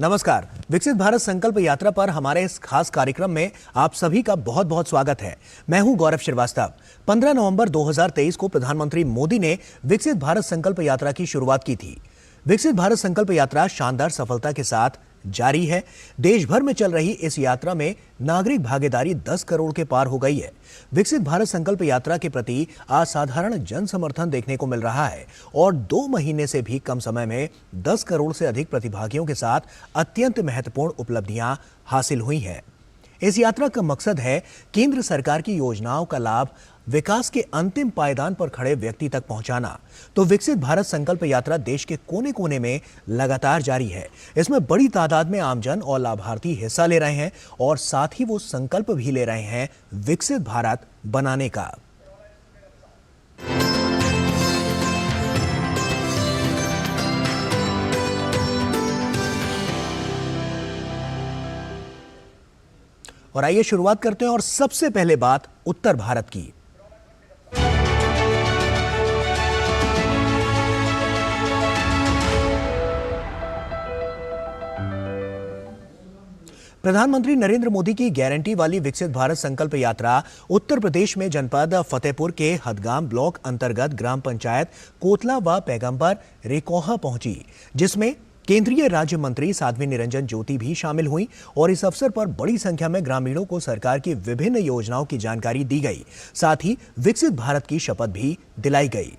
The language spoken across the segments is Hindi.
नमस्कार। विकसित भारत संकल्प यात्रा पर हमारे इस खास कार्यक्रम में आप सभी का बहुत बहुत स्वागत है। मैं हूं गौरव श्रीवास्तव। 15 नवंबर 2023 को प्रधानमंत्री मोदी ने विकसित भारत संकल्प यात्रा की शुरुआत की थी। विकसित भारत संकल्प यात्रा शानदार सफलता के साथ जारी है। देश भर में चल रही इस यात्रा में नागरिक भागीदारी 10 करोड़ के पार हो गई है। विकसित भारत संकल्प यात्रा के प्रति असाधारण जन समर्थन देखने को मिल रहा है और 2 महीने से भी कम समय में 10 करोड़ से अधिक प्रतिभागियों के साथ अत्यंत महत्वपूर्ण उपलब्धियां हासिल हुई हैं। इस यात्रा का मकसद है केंद्र सरकार की योजनाओं का लाभ विकास के अंतिम पायदान पर खड़े व्यक्ति तक पहुंचाना। तो विकसित भारत संकल्प यात्रा देश के कोने कोने में लगातार जारी है। इसमें बड़ी तादाद में आमजन और लाभार्थी हिस्सा ले रहे हैं और साथ ही वो संकल्प भी ले रहे हैं विकसित भारत बनाने का। और आइए शुरुआत करते हैं और सबसे पहले बात उत्तर भारत की। प्रधानमंत्री नरेंद्र मोदी की गारंटी वाली विकसित भारत संकल्प यात्रा उत्तर प्रदेश में जनपद फतेहपुर के हदगाम ब्लॉक अंतर्गत ग्राम पंचायत कोतला व पैगंबर रेकोहा पहुंची, जिसमें केंद्रीय राज्य मंत्री साध्वी निरंजन ज्योति भी शामिल हुई और इस अवसर पर बड़ी संख्या में ग्रामीणों को सरकार की विभिन्न योजनाओं की जानकारी दी गई। साथ ही विकसित भारत की शपथ भी दिलाई गई।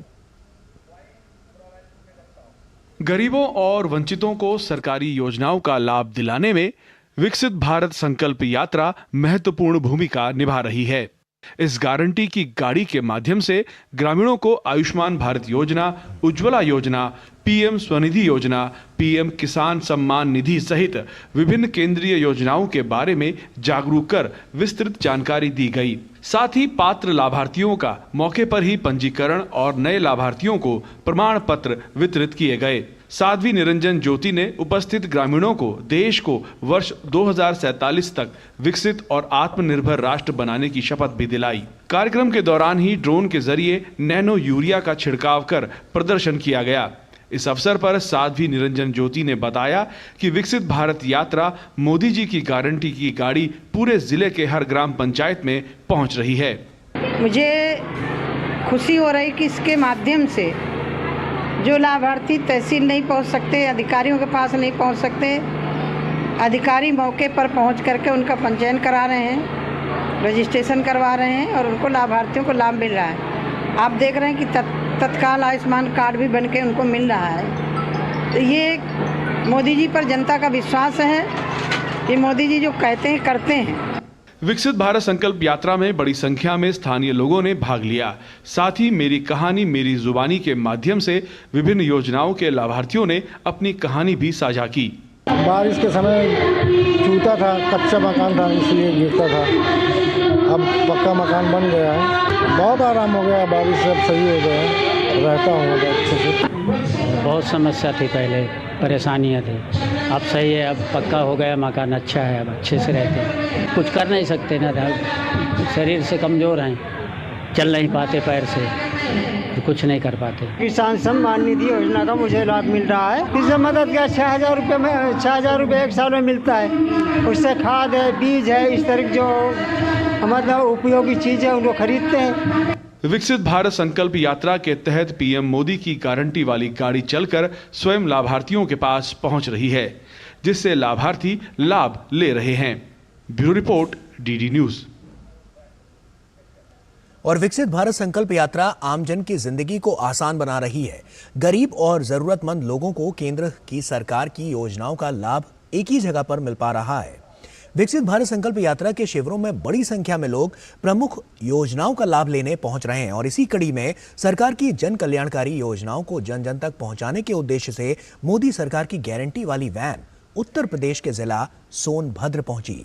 गरीबों और वंचितों को सरकारी योजनाओं का लाभ दिलाने में विकसित भारत संकल्प यात्रा महत्वपूर्ण भूमिका निभा रही है। इस गारंटी की गाड़ी के माध्यम से ग्रामीणों को आयुष्मान भारत योजना, उज्ज्वला योजना, पीएम स्वनिधि योजना, पीएम किसान सम्मान निधि सहित विभिन्न केंद्रीय योजनाओं के बारे में जागरूक कर विस्तृत जानकारी दी गई। साथ ही पात्र लाभार्थियों का मौके पर ही पंजीकरण और नए लाभार्थियों को प्रमाण पत्र वितरित किए गए। साध्वी निरंजन ज्योति ने उपस्थित ग्रामीणों को देश को वर्ष 2047 तक विकसित और आत्मनिर्भर राष्ट्र बनाने की शपथ भी दिलाई। कार्यक्रम के दौरान ही ड्रोन के जरिए नैनो यूरिया का छिड़काव कर प्रदर्शन किया गया। इस अवसर पर साध्वी निरंजन ज्योति ने बताया कि विकसित भारत यात्रा मोदी जी की गारंटी की गाड़ी पूरे जिले के हर ग्राम पंचायत में पहुंच रही है। मुझे खुशी हो रही कि इसके माध्यम से जो लाभार्थी तहसील नहीं पहुंच सकते, अधिकारियों के पास नहीं पहुंच सकते, अधिकारी मौके पर पहुंच करके उनका पंजीयन करा रहे हैं, रजिस्ट्रेशन करवा रहे हैं और उनको लाभार्थियों को लाभ मिल रहा है। आप देख रहे हैं कि तत्काल आयुष्मान कार्ड भी बनके उनको मिल रहा है। तो ये मोदी जी पर जनता का विश्वास है कि मोदी जी जो कहते हैं करते हैं। विकसित भारत संकल्प यात्रा में बड़ी संख्या में स्थानीय लोगों ने भाग लिया। साथ ही मेरी कहानी मेरी जुबानी के माध्यम से विभिन्न योजनाओं के लाभार्थियों ने अपनी कहानी भी साझा की। बारिश के समय चूता था, कच्चा मकान था, इसलिए गिरता था। अब पक्का मकान बन गया है, बहुत आराम हो गया, बारिश सब सही हो गया है, रहता हूँ अच्छे से। बहुत समस्या थी, पहले परेशानियाँ थी, अब सही है, अब पक्का हो गया मकान, अच्छा है, अब अच्छे से रहते हैं। कुछ कर नहीं सकते ना, शरीर से कमज़ोर हैं, चल नहीं पाते पैर से, तो कुछ नहीं कर पाते। किसान सम्मान निधि योजना का मुझे लाभ मिल रहा है। इससे मदद क्या 6,000 रुपये में 6,000 रुपये एक साल में मिलता है। उससे खाद है, बीज है, इस तरह की जो मतलब उपयोगी चीज़ है उनको खरीदते हैं। विकसित भारत संकल्प यात्रा के तहत पीएम मोदी की गारंटी वाली गाड़ी चलकर स्वयं लाभार्थियों के पास पहुंच रही है, जिससे लाभार्थी लाभ ले रहे हैं। Bureau report, DD news. और विकसित भारत संकल्प यात्रा आमजन की जिंदगी को आसान बना रही है। गरीब और जरूरतमंद लोगों को केंद्र की सरकार की योजनाओं का लाभ एक ही जगह पर मिल पा रहा है। विकसित भारत संकल्प यात्रा के शिविरों में बड़ी संख्या में लोग प्रमुख योजनाओं का लाभ लेने पहुंच रहे हैं और इसी कड़ी में सरकार की जन कल्याणकारी योजनाओं को जन जन तक पहुंचाने के उद्देश्य से मोदी सरकार की गारंटी वाली वैन उत्तर प्रदेश के जिला सोनभद्र पहुंची।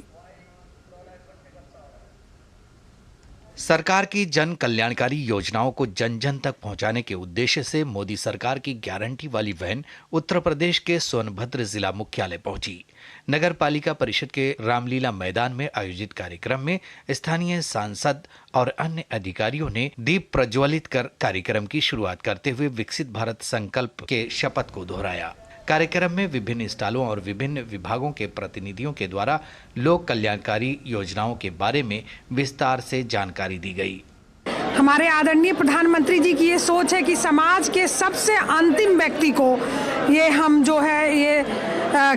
सरकार की जन कल्याणकारी योजनाओं को जन जन तक पहुंचाने के उद्देश्य से मोदी सरकार की गारंटी वाली वैन उत्तर प्रदेश के सोनभद्र जिला मुख्यालय पहुंची। नगर पालिका परिषद के रामलीला मैदान में आयोजित कार्यक्रम में स्थानीय सांसद और अन्य अधिकारियों ने दीप प्रज्वलित कर कार्यक्रम की शुरुआत करते हुए विकसित भारत संकल्प के शपथ को दोहराया। कार्यक्रम में विभिन्न स्टॉलों और विभिन्न विभागों के प्रतिनिधियों के द्वारा लोक कल्याणकारी योजनाओं के बारे में विस्तार से जानकारी दी गई। हमारे आदरणीय प्रधानमंत्री जी की ये सोच है कि समाज के सबसे अंतिम व्यक्ति को ये हम जो है ये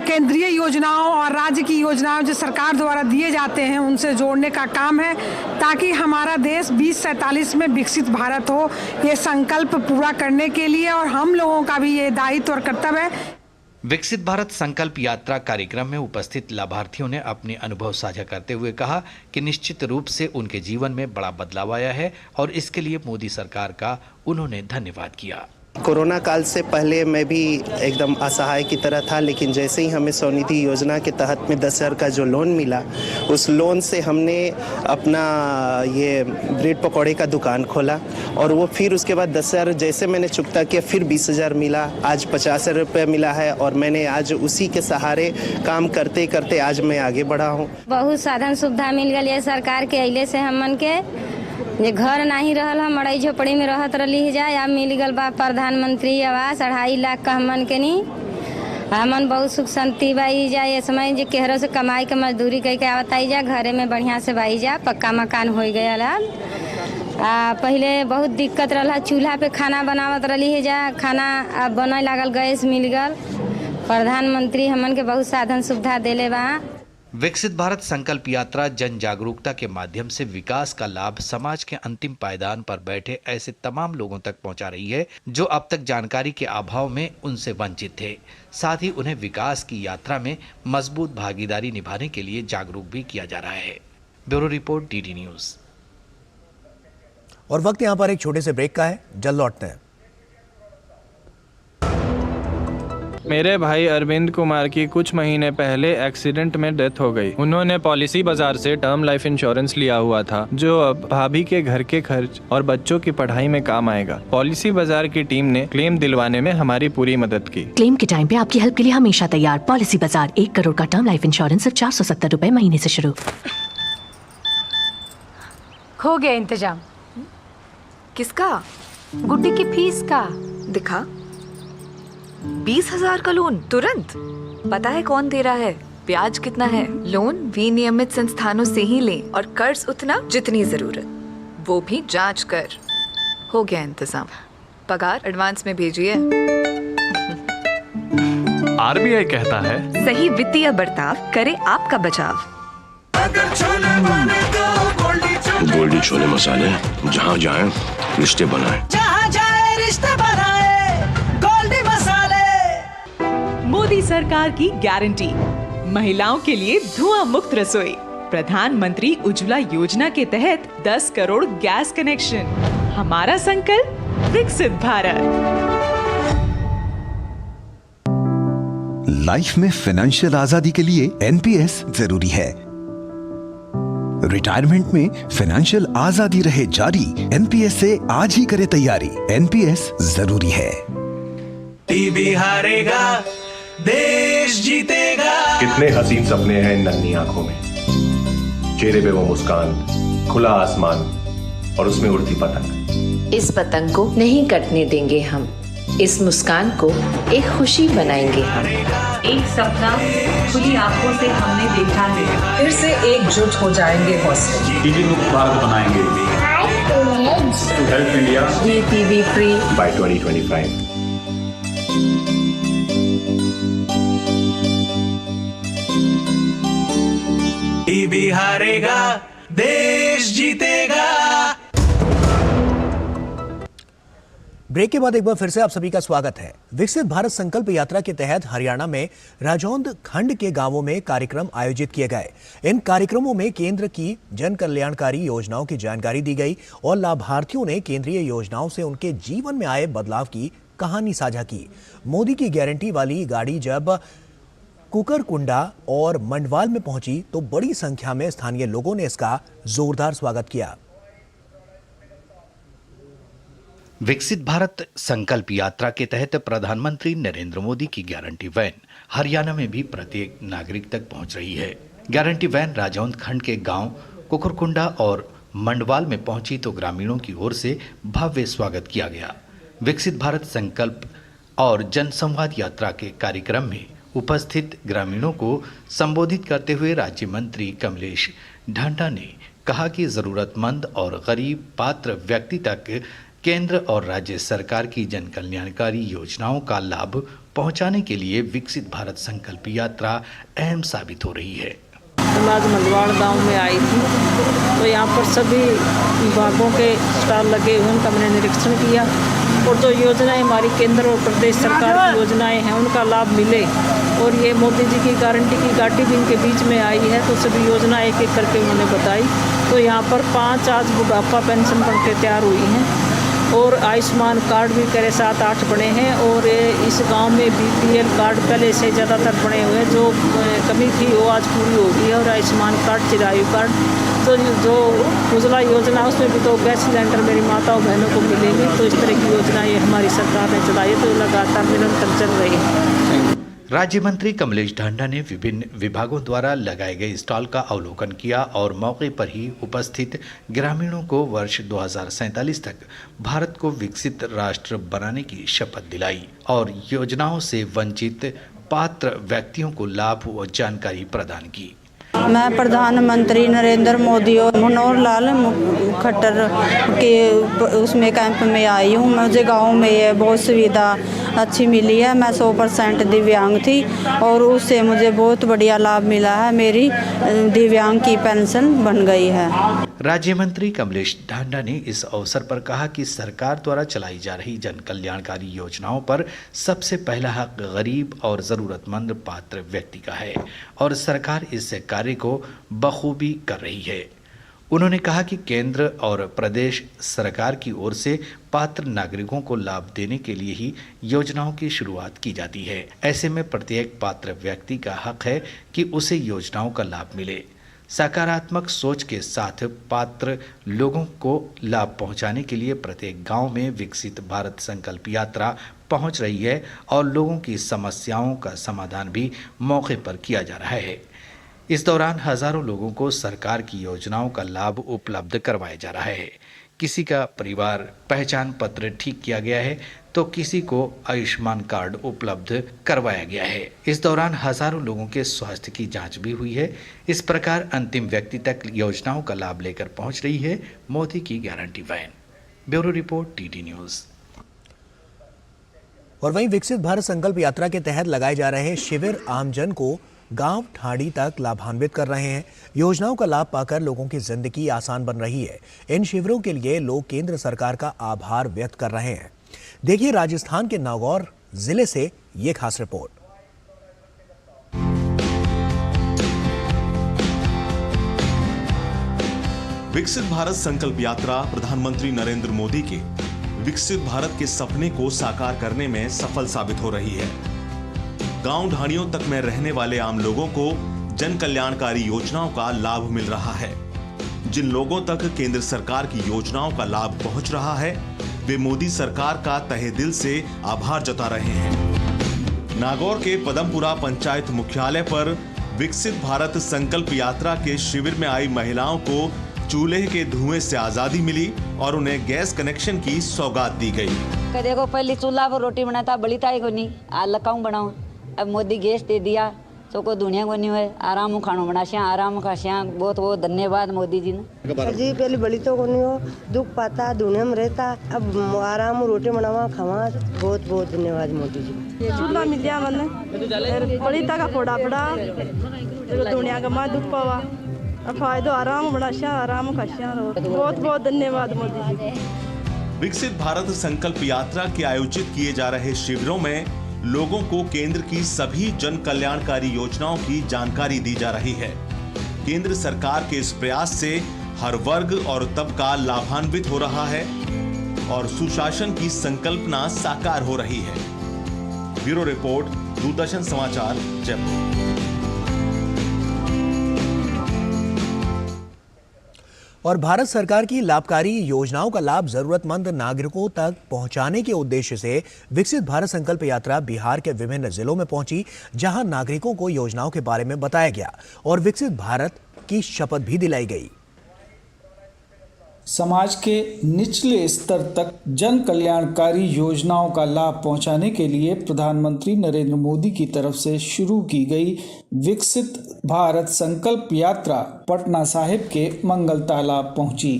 केंद्रीय योजनाओं और राज्य की योजनाओं जो सरकार द्वारा दिए जाते हैं उनसे जोड़ने का काम है, ताकि हमारा देश 2047 में विकसित भारत हो। ये संकल्प पूरा करने के लिए और हम लोगों का भी ये दायित्व और कर्तव्य है। विकसित भारत संकल्प यात्रा कार्यक्रम में उपस्थित लाभार्थियों ने अपने अनुभव साझा करते हुए कहा कि निश्चित रूप से उनके जीवन में बड़ा बदलाव आया है और इसके लिए मोदी सरकार का उन्होंने धन्यवाद किया। कोरोना काल से पहले मैं भी एकदम असहाय की तरह था, लेकिन जैसे ही हमें स्वनिधि योजना के तहत में 10,000 का जो लोन मिला, उस लोन से हमने अपना ये ब्रेड पकौड़े का दुकान खोला और वो फिर उसके बाद 10,000 जैसे मैंने चुकता किया, फिर 20,000 मिला, आज 50,000 रुपये मिला है और मैंने आज उसी के सहारे काम करते करते आज मैं आगे बढ़ा हूँ। बहुत साधन सुविधा मिल गई है सरकार के अइले से हमन के जे घर नहीं रहल हम मड़ई झोपड़ी में रहत रही जाए, अब मिल गल बा प्रधानमंत्री आवास 2.5 लाख का हमन के नी हमन बहुत सुख शांति बाई जाए। इस समय जे केहरो से कमाई के मजदूरी कई के आवत आई जा, घरे में बढ़िया से बाई जा, पक्का मकान हो गया। पहले बहुत दिक्कत रहा, चूल्हा पे खाना बनावत रही जा, खाना अब बने लागल, गैस मिल गल। प्रधानमंत्री हमन के बहुत साधन सुविधा देले बा। विकसित भारत संकल्प यात्रा जन जागरूकता के माध्यम से विकास का लाभ समाज के अंतिम पायदान पर बैठे ऐसे तमाम लोगों तक पहुंचा रही है जो अब तक जानकारी के अभाव में उनसे वंचित थे। साथ ही उन्हें विकास की यात्रा में मजबूत भागीदारी निभाने के लिए जागरूक भी किया जा रहा है। Bureau report, DD news. और वक्त यहाँ पर एक छोटे से ब्रेक का है, जल्द लौटते हैं। मेरे भाई अरविंद कुमार की कुछ महीने पहले एक्सीडेंट में डेथ हो गई। उन्होंने पॉलिसी बाजार से टर्म लाइफ इंश्योरेंस लिया हुआ था, जो अब भाभी के घर के खर्च और बच्चों की पढ़ाई में काम आएगा। पॉलिसी बाजार की टीम ने क्लेम दिलवाने में हमारी पूरी मदद की। क्लेम के टाइम पे आपकी हेल्प के लिए हमेशा तैयार। पॉलिसी बाजार, 1 करोड़ का टर्म लाइफ इंश्योरेंस सिर्फ 470 रुपए महीने से शुरू। हो गया इंतजाम। किसका? गुड्डी की फीस का। दिखा, 20,000 का लोन तुरंत। पता है कौन दे रहा है, ब्याज कितना है? लोन विनियमित संस्थानों से ही लें और कर्ज उतना जितनी जरूरत, वो भी जांच कर। हो गया इंतजाम। पगार एडवांस में भेजिए। आरबीआई कहता है, सही वित्तीय बर्ताव करे आपका बचाव। गोल्डी छोले मसाले, जहाँ जाए रिश्ते बनाए, जहाँ जाए रिश्ते बनाए, गोल्डी मसाले। मोदी सरकार की गारंटी, महिलाओं के लिए धुआं मुक्त रसोई। प्रधानमंत्री उज्ज्वला योजना के तहत 10 करोड़ गैस कनेक्शन। हमारा संकल्प विकसित भारत। लाइफ में फाइनेंशियल आजादी के लिए एनपीएस जरूरी है। रिटायरमेंट में फाइनेंशियल आजादी रहे जारी, एनपीएस से आज ही करे तैयारी। एनपीएस जरूरी है। टीबी हारेगा, देश जीतेगा। कितने हसीन सपने हैं इन नन्ही आंखों में, चेहरे पे वो मुस्कान, खुला आसमान और उसमें उड़ती पतंग। इस पतंग को नहीं कटने देंगे हम, इस मुस्कान को एक खुशी बनाएंगे हम। एक सपना खुली आंखों से हमने देखा है, फिर से एकजुट हो जाएंगे हौसले। टीबी मुक्त भारत बनाएंगे। टू हेल्प इंडिया ये टीबी फ्री बाय 2025। टीबी हारेगा, देश जीतेगा। ब्रेक के बाद एक बार फिर से आप सभी का स्वागत है। विकसित भारत संकल्प यात्रा के तहत हरियाणा में राजौंद खंड के गांवों में कार्यक्रम आयोजित किए गए। इन कार्यक्रमों में केंद्र की जन कल्याणकारी योजनाओं की जानकारी दी गई और लाभार्थियों ने केंद्रीय योजनाओं से उनके जीवन में आए बदलाव की कहानी साझा की। मोदी की गारंटी वाली गाड़ी जब कुकरकुंडा और मंडवाल में पहुंची तो बड़ी संख्या में स्थानीय लोगों ने इसका जोरदार स्वागत किया। विकसित भारत संकल्प यात्रा के तहत प्रधानमंत्री नरेंद्र मोदी की गारंटी वैन हरियाणा में भी प्रत्येक नागरिक तक पहुंच रही है। गारंटी वैन राजौंद खंड के गांव कुकरकुंडा और मंडवाल में पहुंची तो ग्रामीणों की ओर से भव्य स्वागत किया गया। विकसित भारत संकल्प और जनसंवाद यात्रा के कार्यक्रम में उपस्थित ग्रामीणों को संबोधित करते हुए राज्य मंत्री कमलेश ढांडा ने कहा कि जरूरतमंद और गरीब पात्र व्यक्ति तक केंद्र और राज्य सरकार की जन कल्याणकारी योजनाओं का लाभ पहुंचाने के लिए विकसित भारत संकल्प यात्रा अहम साबित हो रही है। आज मंदवाड़ गांव में आई थी तो यहाँ पर सभी विभागों के स्टॉल लगे हुए उनका मैंने निरीक्षण किया और जो योजनाएं हमारी केंद्र और प्रदेश सरकार की योजनाएं हैं उनका लाभ मिले और ये मोदी जी की गारंटी की गाड़ी भी इनके बीच में आई है तो सभी योजना एक एक करके उन्होंने बताई। तो यहाँ पर 5 आज बुढ़ापा पेंशन बन के तैयार हुई हैं और आयुष्मान कार्ड भी करे 7-8 बने हैं और इस गांव में BPL कार्ड पहले से ज़्यादातर बने हुए हैं, जो कमी थी वो आज पूरी हो गई है और आयुष्मान कार्ड चिरायु कार्ड तो जो उज्ज्वला योजना उसमें भी तो गैस सिलेंडर मेरी माताओं बहनों को मिलेंगे। तो इस तरह की योजना ये हमारी सरकार ने चलाई तो लगातार निरंतर चल रही है। राज्य मंत्री कमलेश ढांडा ने विभिन्न विभागों द्वारा लगाए गए स्टॉल का अवलोकन किया और मौके पर ही उपस्थित ग्रामीणों को वर्ष 2047 तक भारत को विकसित राष्ट्र बनाने की शपथ दिलाई और योजनाओं से वंचित पात्र व्यक्तियों को लाभ व जानकारी प्रदान की। मैं प्रधानमंत्री नरेंद्र मोदी और मनोहर लाल खट्टर के उसमें कैंप में आई हूँ। मुझे गांव में ये बहुत सुविधा अच्छी मिली है। मैं 100% दिव्यांग थी और उससे मुझे बहुत बढ़िया लाभ मिला है। मेरी दिव्यांग की पेंशन बन गई है। राज्य मंत्री कमलेश ढांडा ने इस अवसर पर कहा कि सरकार द्वारा चलाई जा रही जन कल्याणकारी योजनाओं पर सबसे पहला हक गरीब और ज़रूरतमंद पात्र व्यक्ति का है और सरकार इस कार्य को बखूबी कर रही है। उन्होंने कहा कि केंद्र और प्रदेश सरकार की ओर से पात्र नागरिकों को लाभ देने के लिए ही योजनाओं की शुरुआत की जाती है। ऐसे में प्रत्येक पात्र व्यक्ति का हक है कि उसे योजनाओं का लाभ मिले। सकारात्मक सोच के साथ पात्र लोगों को लाभ पहुंचाने के लिए प्रत्येक गांव में विकसित भारत संकल्प यात्रा पहुंच रही है और लोगों की समस्याओं का समाधान भी मौके पर किया जा रहा है। इस दौरान हजारों लोगों को सरकार की योजनाओं का लाभ उपलब्ध करवाया जा रहा है। किसी का परिवार पहचान पत्र ठीक किया गया है तो किसी को आयुष्मान कार्ड उपलब्ध करवाया गया है। इस दौरान हजारों लोगों के स्वास्थ्य की जांच भी हुई है। इस प्रकार अंतिम व्यक्ति तक योजनाओं का लाभ लेकर पहुंच रही है मोदी की guarantee van. Bureau report TT news. और वहीं विकसित भारत संकल्प यात्रा के तहत लगाए जा रहे शिविर आमजन को गांव ठाड़ी तक लाभान्वित कर रहे हैं। योजनाओं का लाभ पाकर लोगों की जिंदगी आसान बन रही है। इन शिविरों के लिए लोग केंद्र सरकार का आभार व्यक्त कर रहे हैं। देखिए राजस्थान के नागौर जिले से ये खास रिपोर्ट। विकसित भारत संकल्प यात्रा प्रधानमंत्री नरेंद्र मोदी के विकसित भारत के सपने को साकार करने में सफल साबित हो रही है। गांव ढाणियों तक में रहने वाले आम लोगों को जन कल्याणकारी योजनाओं का लाभ मिल रहा है। जिन लोगों तक केंद्र सरकार की योजनाओं का लाभ पहुंच रहा है वे मोदी सरकार का तहे दिल से आभार जता रहे हैं। नागौर के पदमपुरा पंचायत मुख्यालय पर विकसित भारत संकल्प यात्रा के शिविर में आई महिलाओं को चूल्हे के धुएं से आजादी मिली और उन्हें गैस कनेक्शन की सौगात दी गई। देखो पहले चूल्हा पर रोटी बनाता बलिता को नहीं आज लकाऊं बनाओ। अब मोदी गैस दे दिया तो को दुनिया को नहीं है आराम खाना बना आराम खासिया। बहुत बहुत धन्यवाद मोदी जी ने। जी पहले बड़ी तो को नहीं हो दुख पाता दुनिया में रहता अब आराम रोटी बनावा खावा। बहुत बहुत धन्यवाद मोदी जी। चूल्हा मिल गया मैंने बड़ी का फोड़ा पड़ा दुनिया का माँ दुख पावा फायदो आराम बना आराम खासिया। बहुत बहुत धन्यवाद मोदी जी। विकसित भारत संकल्प यात्रा के आयोजित किए जा रहे शिविरों में लोगों को केंद्र की सभी जन कल्याणकारी योजनाओं की जानकारी दी जा रही है। केंद्र सरकार के इस प्रयास से हर वर्ग और तबका लाभान्वित हो रहा है और सुशासन की संकल्पना साकार हो रही है। ब्यूरो रिपोर्ट दूरदर्शन समाचार जयपुर। और भारत सरकार की लाभकारी योजनाओं का लाभ जरूरतमंद नागरिकों तक पहुंचाने के उद्देश्य से विकसित भारत संकल्प यात्रा बिहार के विभिन्न जिलों में पहुंची, जहां नागरिकों को योजनाओं के बारे में बताया गया और विकसित भारत की शपथ भी दिलाई गई। समाज के निचले स्तर तक जन कल्याणकारी योजनाओं का लाभ पहुंचाने के लिए प्रधानमंत्री नरेंद्र मोदी की तरफ से शुरू की गई विकसित भारत संकल्प यात्रा पटना साहिब के मंगल तालाब पहुंची।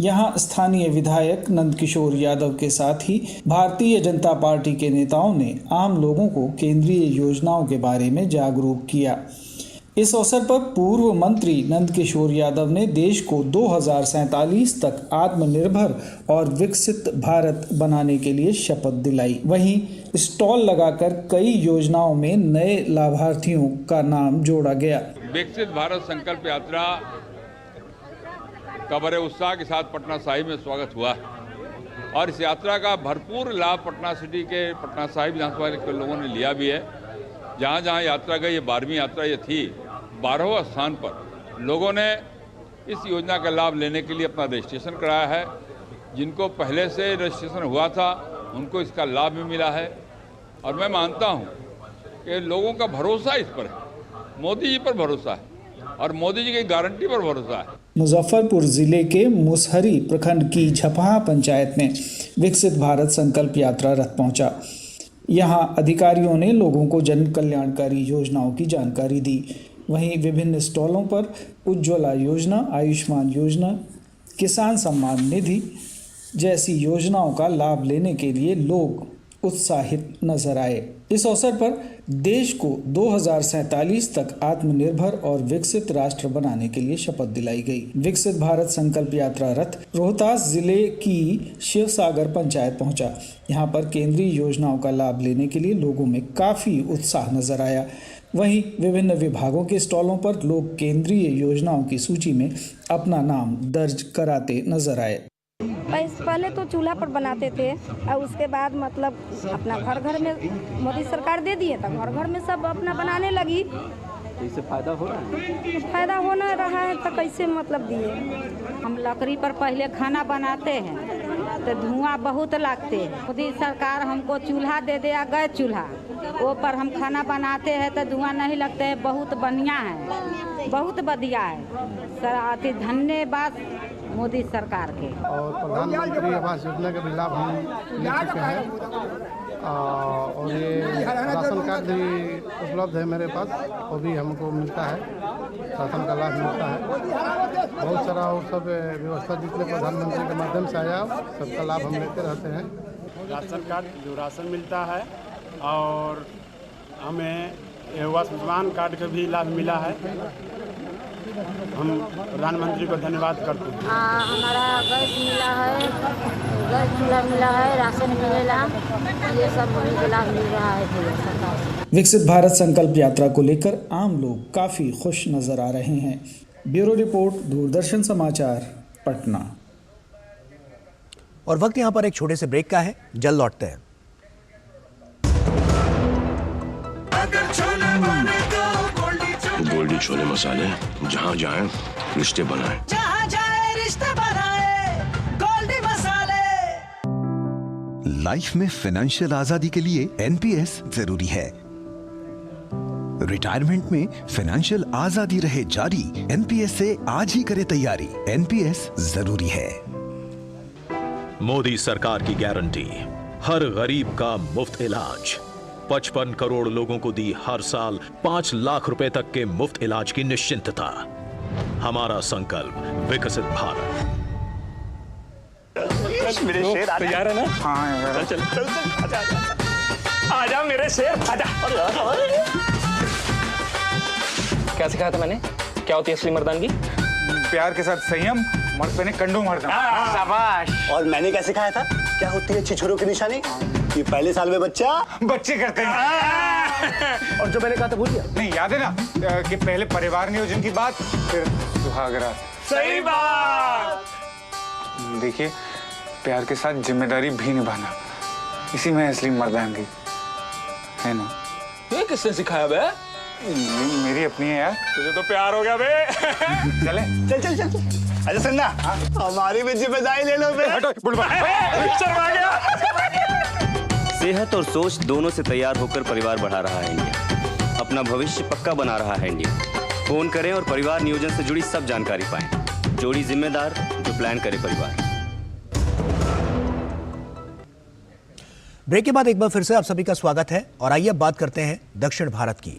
यहां स्थानीय विधायक नंदकिशोर यादव के साथ ही भारतीय जनता पार्टी के नेताओं ने आम लोगों को केंद्रीय योजनाओं के बारे में जागरूक किया। इस अवसर पर पूर्व मंत्री नंदकिशोर यादव ने देश को 2047 तक आत्मनिर्भर और विकसित भारत बनाने के लिए शपथ दिलाई। वहीं स्टॉल लगाकर कई योजनाओं में नए लाभार्थियों का नाम जोड़ा गया। विकसित भारत संकल्प यात्रा का बड़े उत्साह के साथ पटना साहिब में स्वागत हुआ और इस यात्रा का भरपूर लाभ पटना सिटी के पटना साहिब विधानसभा के लोगों ने लिया भी है। जहाँ जहाँ यात्रा गई, ये 12वीं यात्रा ये थी, 12वें स्थान पर लोगों ने इस योजना का लाभ लेने के लिए अपना रजिस्ट्रेशन कराया है। जिनको पहले से रजिस्ट्रेशन हुआ था उनको इसका लाभ भी मिला है और मैं मानता हूँ कि लोगों का भरोसा इस पर है, मोदी जी पर भरोसा है और मोदी जी की गारंटी पर भरोसा है। मुजफ्फरपुर जिले के मुसहरी प्रखंड की झपहा पंचायत में विकसित भारत संकल्प यात्रा रथ पहुंचा। यहां अधिकारियों ने लोगों को जन कल्याणकारी योजनाओं की जानकारी दी। वहीं विभिन्न स्टॉलों पर उज्ज्वला योजना, आयुष्मान योजना, किसान सम्मान निधि जैसी योजनाओं का लाभ लेने के लिए लोग उत्साहित नजर आए। इस अवसर पर देश को 2047 तक आत्मनिर्भर और विकसित राष्ट्र बनाने के लिए शपथ दिलाई गई। विकसित भारत संकल्प यात्रा रथ रोहतास जिले की शिवसागर पंचायत पहुंचा। यहां पर केंद्रीय योजनाओं का लाभ लेने के लिए लोगों में काफी उत्साह नजर आया। वहीं विभिन्न विभागों के स्टॉलों पर लोग केंद्रीय योजनाओं की सूची में अपना नाम दर्ज कराते नजर आए। पहले तो चूल्हा पर बनाते थे और उसके बाद मतलब अपना घर घर में मोदी सरकार दे दिए, तो घर घर में सब अपना बनाने लगी। इससे फायदा हो रहा है? फायदा होना रहा है तो कैसे मतलब दिए। हम लकड़ी पर पहले खाना बनाते हैं तो धुआं बहुत लगते है। मोदी सरकार हमको चूल्हा दे दिया, गैस चूल्हा, वो पर हम खाना बनाते हैं तो धुआं नहीं लगते है। बहुत बढ़िया है, बहुत बढ़िया है सर। धन्यवाद मोदी सरकार के। और प्रधानमंत्री आवास योजना का भी लाभ हम ले चुके हैं और ये राशन कार्ड भी उपलब्ध है मेरे पास, वो भी हमको मिलता है, राशन का लाभ मिलता है। बहुत सारा और सब व्यवस्था जितने प्रधानमंत्री के माध्यम से आया सबका लाभ हम लेते रहते हैं। राशन कार्ड जो राशन मिलता है और हमें आयुष्मान कार्ड का भी लाभ मिला है। हम प्रधानमंत्री को धन्यवाद करते हैं। हमारा गैस मिला है, गैस चूल्हा मिला है, राशन मिलेगा, ये सब हमें लाभ मिल रहा है सरकार से। विकसित भारत संकल्प यात्रा को लेकर आम लोग काफी खुश नजर आ रहे हैं। ब्यूरो रिपोर्ट, दूरदर्शन समाचार, पटना। और वक्त यहाँ पर एक छोटे से ब्रेक का है, जल्द लौटते हैं। गोल्डी छोले मसाले, जहाँ जाएं रिश्ते बनाएं। जहाँ जाए रिश्ते बनाए, गोल्डी मसाले। लाइफ में फाइनेंशियल आजादी के लिए एनपीएस जरूरी है। रिटायरमेंट में फाइनेंशियल आजादी रहे जारी, एनपीएस से आज ही करे तैयारी। एनपीएस जरूरी है। मोदी सरकार की गारंटी, हर गरीब का मुफ्त इलाज। 55 करोड़ लोगों को दी हर साल 5 लाख रुपए तक के मुफ्त इलाज की निश्चिंतता। हमारा संकल्प विकसित भारत। मेरे शेर तैयार है ना? हाँ यार। चल चल चल, आजा मेरे शेर, आजा। क्या सिखाया था मैंने? क्या होती है असली मर्दानगी? प्यार के साथ संयम, मर्द पे कंडो मारना। शाबाश। और मैंने क्या सिखाया था? क्या होती है छिछोरों की निशानी? ये पहले साल में बच्चे करते हैं। और जो मैंने कहा था भूल गया? नहीं, याद है ना कि पहले परिवार नियोजन की बात, फिर सुहागरात। सही बात। देखिए, प्यार के साथ जिम्मेदारी भी निभाना, इसी में असली मर्दानगी है ना? ये किसने सिखाया बे? मेरी अपनी है यार। तुझे तो प्यार हो गया बे। चले चल चल चल, अच्छा सुनना, हमारी भी जिम्मेदारी ले लो बे। शर्मा गया। सेहत और सोच दोनों से तैयार होकर परिवार बढ़ा रहा है इंडिया। अपना भविष्य पक्का बना रहा है इंडिया। फोन करें और परिवार नियोजन से जुड़ी सब जानकारी पाएं। जोड़ी जिम्मेदार जो प्लान करे परिवार। ब्रेक के बाद एक बार फिर से आप सभी का स्वागत है और आइए अब बात करते हैं दक्षिण भारत की।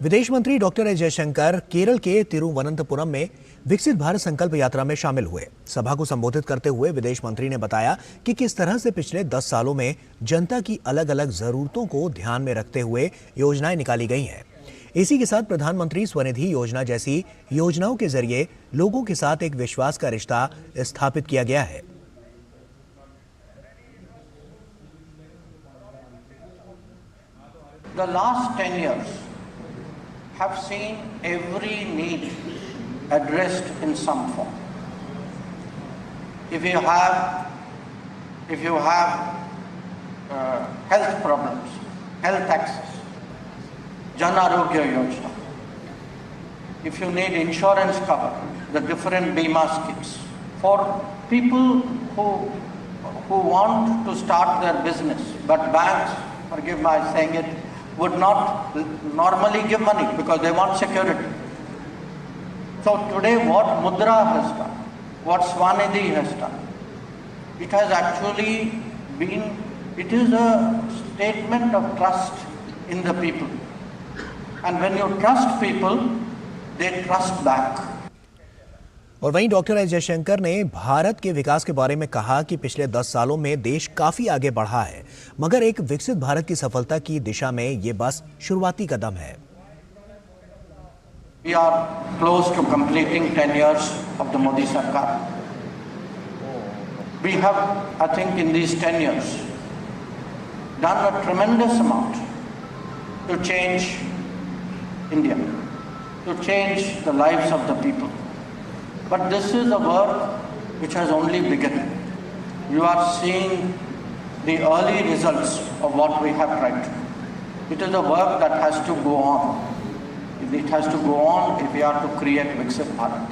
विदेश मंत्री डॉक्टर एस जयशंकर केरल के तिरुवनंतपुरम में विकसित भारत संकल्प यात्रा में शामिल हुए। सभा को संबोधित करते हुए विदेश मंत्री ने बताया कि किस तरह से पिछले 10 सालों में जनता की अलग अलग जरूरतों को ध्यान में रखते हुए योजनाएं निकाली गई हैं। इसी के साथ प्रधानमंत्री स्वनिधि योजना जैसी योजनाओं के जरिए लोगों के साथ एक विश्वास का रिश्ता स्थापित किया गया है। The last 10 years have seen every need addressed in some form. If you have health problems, health access, Jan Arogya Yojana. If you need insurance cover, the different Bima schemes. For people who want to start their business, but banks, forgive my saying it, would not normally give money because they want security. So today what Mudra has done, what Swanidhi has done, it has actually been, it is a statement of trust in the people. And when you trust people, they trust back. और वहीं डॉक्टर एस जयशंकर ने भारत के विकास के बारे में कहा कि पिछले 10 सालों में देश काफी आगे बढ़ा है, मगर एक विकसित भारत की सफलता की दिशा में ये बस शुरुआती कदम है। We are close to completing 10 years of the Modi Sarkar. We have, I think, in these 10 years, done a tremendous amount to change India, to change the lives of the people. But this is a work which has only begun. You are seeing the early results of what we have tried to do. It is a work that has to go on. It has to go on if we are to create Viksit Bharat.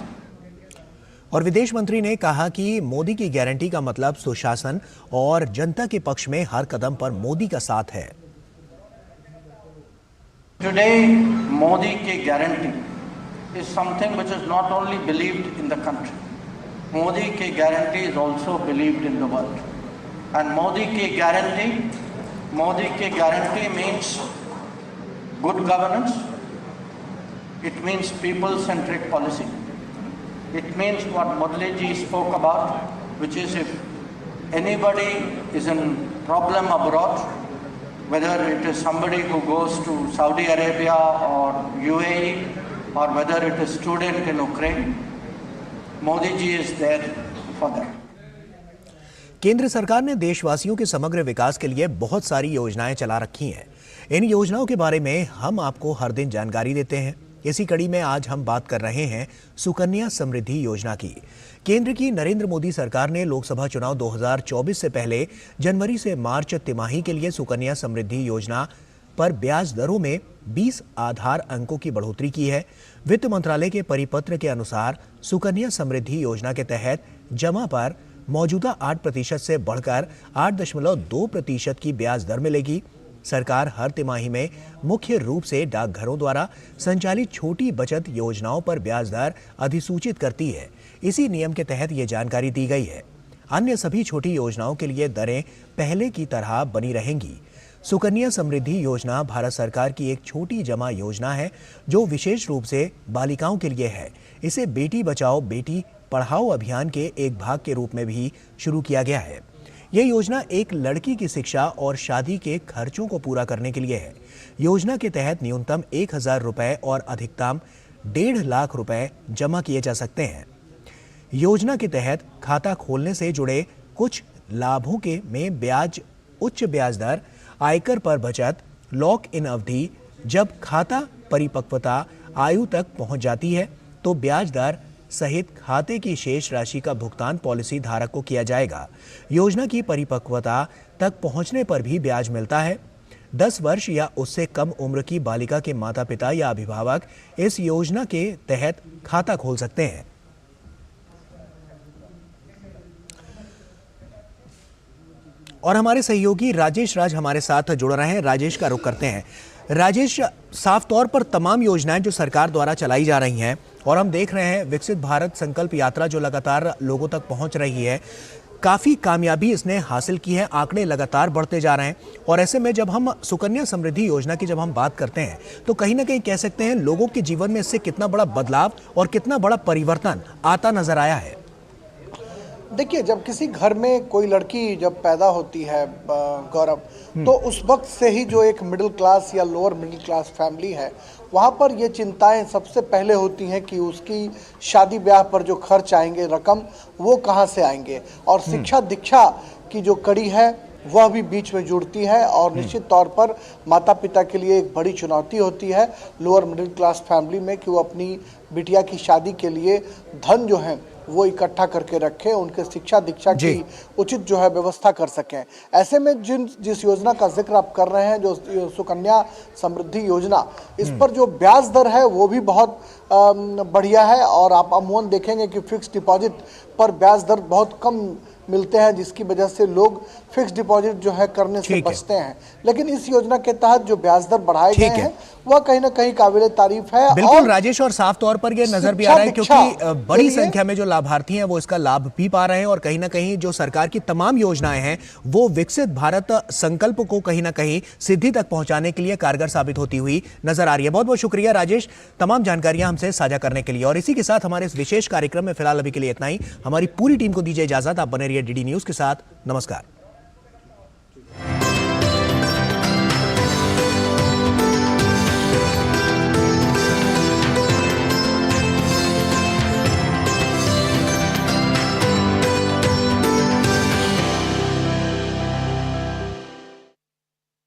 और विदेश मंत्री ने कहा कि मोदी की गारंटी का मतलब सुशासन और जनता के पक्ष में हर कदम पर मोदी का साथ है। Today, Modi की guarantee is something which is not only believed in the country. Modi ki guarantee is also believed in the world. And Modi ki guarantee means good governance. It means people-centric policy. It means what Murli ji spoke about, which is if anybody is in problem abroad, whether it is somebody who goes to Saudi Arabia or UAE, or whether it is student in Ukraine, Modi ji is there for that. केंद्र सरकार ने देशवासियों के समग्र विकास के लिए बहुत सारी योजनाएं चला रखी हैं। इन योजनाओं के बारे में हम आपको हर दिन जानकारी देते हैं। इसी कड़ी में आज हम बात कर रहे हैं सुकन्या समृद्धि योजना की। केंद्र की नरेंद्र मोदी सरकार ने लोकसभा चुनाव 2024 से पहले जनवरी से मार्च तिमाही के लिए सुकन्या समृद्धि योजना पर ब्याज दरों में 20 आधार अंकों की बढ़ोतरी की है। वित्त मंत्रालय के परिपत्र के अनुसार सुकन्या समृद्धि योजना के तहत जमा पर मौजूदा 8% से बढ़कर 8.2% की ब्याज दर मिलेगी। सरकार हर तिमाही में मुख्य रूप से डाकघरों द्वारा संचालित छोटी बचत योजनाओं पर ब्याज दर अधिसूचित करती है। इसी नियम के तहत ये जानकारी दी गई है। अन्य सभी छोटी योजनाओं के लिए दरें पहले की तरह बनी रहेंगी। सुकन्या समृद्धि योजना भारत सरकार की एक छोटी जमा योजना है जो विशेष रूप से बालिकाओं के लिए है। इसे बेटी बचाओ बेटी पढ़ाओ अभियान के एक भाग के रूप में भी शुरू किया गया है। यह योजना एक लड़की की शिक्षा और शादी के खर्चों को पूरा करने के लिए है। योजना के तहत न्यूनतम 1000 रुपए और अधिकतम 1.5 लाख रुपए जमा किए जा सकते हैं। योजना के तहत खाता खोलने से जुड़े कुछ लाभों के में ब्याज, उच्च ब्याज दर, आयकर पर बचत, लॉक इन अवधि, जब खाता परिपक्वता आयु तक पहुंच जाती है तो ब्याज दर सहित खाते की शेष राशि का भुगतान पॉलिसी धारक को किया जाएगा। योजना की परिपक्वता तक पहुंचने पर भी ब्याज मिलता है। 10 वर्ष या उससे कम उम्र की बालिका के माता पिता या अभिभावक इस योजना के तहत खाता खोल सकते हैं। और हमारे सहयोगी राजेश राज हमारे साथ जुड़ रहे हैं। राजेश का रुख करते हैं। राजेश, साफ तौर पर तमाम योजनाएं जो सरकार द्वारा चलाई जा रही हैं और हम देख रहे हैं विकसित भारत संकल्प यात्रा जो लगातार लोगों तक पहुंच रही है, काफ़ी कामयाबी इसने हासिल की है, आंकड़े लगातार बढ़ते जा रहे हैं। और ऐसे में जब हम सुकन्या समृद्धि योजना की जब हम बात करते हैं तो कहीं ना कहीं कह सकते हैं लोगों के जीवन में इससे कितना बड़ा बदलाव और कितना बड़ा परिवर्तन आता नजर आया है। देखिए, जब किसी घर में कोई लड़की जब पैदा होती है गौरव, तो उस वक्त से ही जो एक मिडिल क्लास या लोअर मिडिल क्लास फैमिली है, वहाँ पर ये चिंताएं सबसे पहले होती हैं कि उसकी शादी ब्याह पर जो खर्च आएंगे रकम, वो कहाँ से आएंगे। और शिक्षा दीक्षा की जो कड़ी है वह भी बीच में जुड़ती है और निश्चित तौर पर माता पिता के लिए एक बड़ी चुनौती होती है लोअर मिडिल क्लास फैमिली में कि वो अपनी बिटिया की शादी के लिए धन जो है वो इकट्ठा करके रखें, उनके शिक्षा दीक्षा की उचित जो है व्यवस्था कर सकें। ऐसे में जिस योजना का जिक्र आप कर रहे हैं, जो सुकन्या समृद्धि योजना, इस पर जो ब्याज दर है वो भी बहुत बढ़िया है। और आप अमूमन देखेंगे कि फिक्स डिपॉजिट पर ब्याज दर बहुत कम मिलते हैं, जिसकी वजह से लोग फिक्स डिपॉजिट जो है करने से बचते हैं। लेकिन इस योजना के तहत जो ब्याज दर बढ़ाए गए हैं वह कहीं ना कहीं काबिले तारीफ है। बिल्कुल राजेश, और साफ तौर पर यह नजर भी आ रहा है क्योंकि बड़ी संख्या में जो लाभार्थी हैं वो इसका लाभ भी पा रहे हैं और कहीं ना कहीं जो सरकार की तमाम योजनाएं हैं वो विकसित भारत संकल्प को कहीं ना कहीं सिद्धि तक पहुंचाने के लिए कारगर साबित होती हुई नजर आ रही है। बहुत बहुत शुक्रिया राजेश, तमाम जानकारियां हमसे साझा करने के लिए। और इसी के साथ हमारे इस विशेष कार्यक्रम में फिलहाल अभी के लिए इतना ही। हमारी पूरी टीम को दीजिए इजाजत। आप बने रहिए डीडी न्यूज के साथ। नमस्कार।